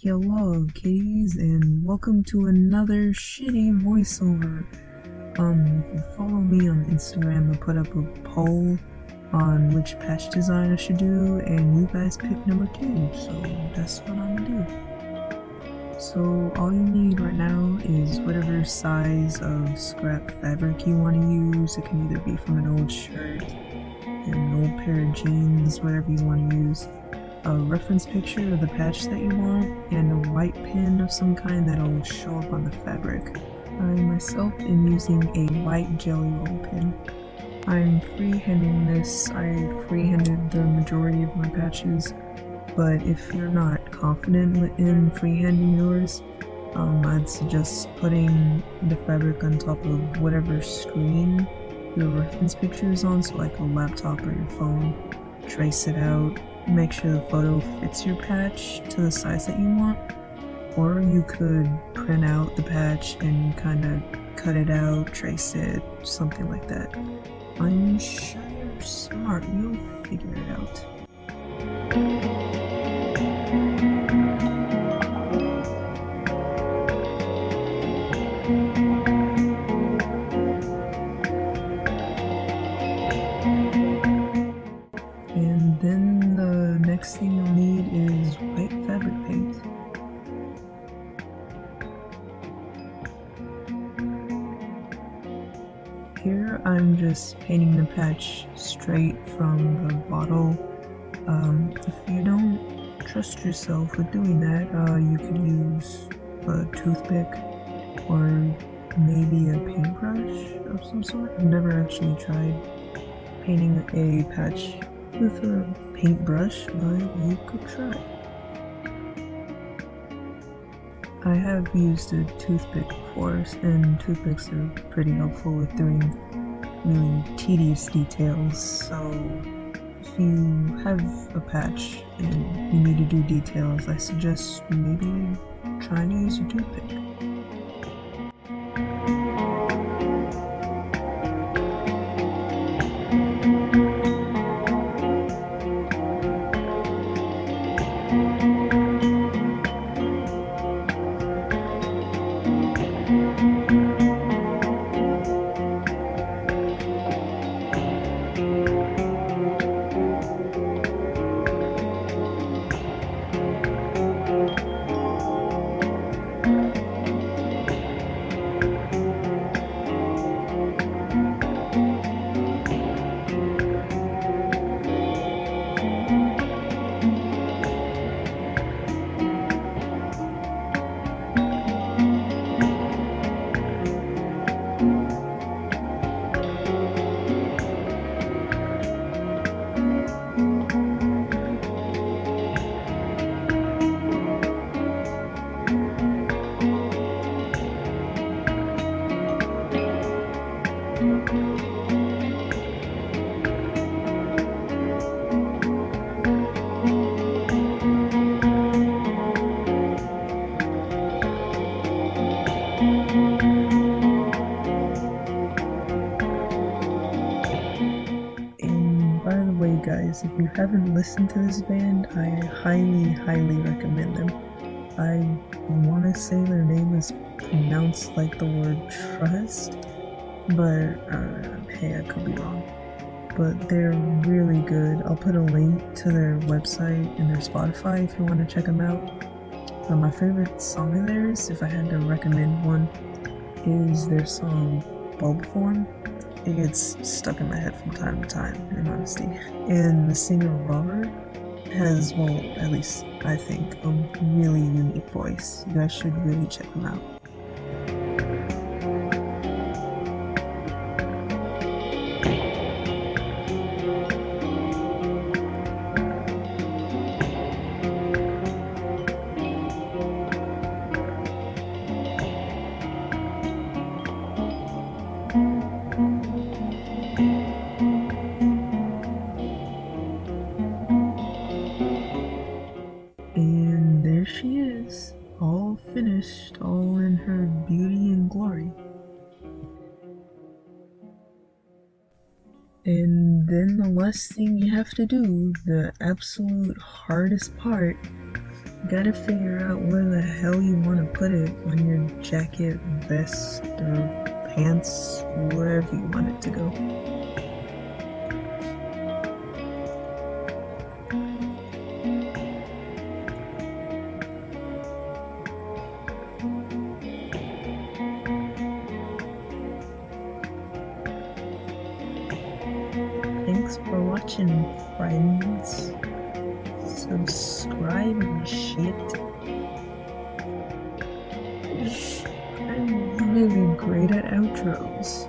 Hello, kitties, and welcome to another shitty voiceover. If you follow me on Instagram, I put up a poll on which patch design I should do, and you guys picked number 2, so that's what I'm gonna do. So all you need right now is whatever size of scrap fabric you want to use. It can either be from an old shirt, an old pair of jeans, whatever you want to use. A reference picture of the patch that you want, and a white pen of some kind that'll show up on the fabric. I myself am using a white jelly roll pen. I'm freehanding this. I freehanded the majority of my patches, but if you're not confident in freehanding yours, I'd suggest putting the fabric on top of whatever screen your reference picture is on, so like a laptop or your phone. Trace it out. Make sure the photo fits your patch to the size that you want, or you could print out the patch and kind of cut it out, trace it, something like that. I'm sure you're smart, you'll figure it out. And then the next thing you'll need is white fabric paint. Here I'm just painting the patch straight from the bottle. If you don't trust yourself with doing that, you could use a toothpick or maybe a paintbrush of some sort. I've never actually tried painting a patch with a paintbrush, but you could try. I have used a toothpick before, and toothpicks are pretty helpful with doing really tedious details, so if you have a patch and you need to do details, I suggest maybe trying to use your toothpick. Guys, if you haven't listened to this band, I highly recommend them. I want to say their name is pronounced like the word trust, but hey, I could be wrong. But they're really good. I'll put a link to their website and their Spotify if you want to check them out. My favorite song of theirs, if I had to recommend one, is their song Bulb Form. It gets stuck in my head from time to time, in honesty. And the singer Robert has, well, at least I think, a really unique voice. You guys should really check him out. And there she is, all finished, all in her beauty and glory. And then the last thing you have to do, the absolute hardest part, Gotta figure out where the hell you want to put it on your jacket, vest, or pants, wherever you want it to go. Thanks for watching, friends. Subscribe and shit. I'm really great at outros.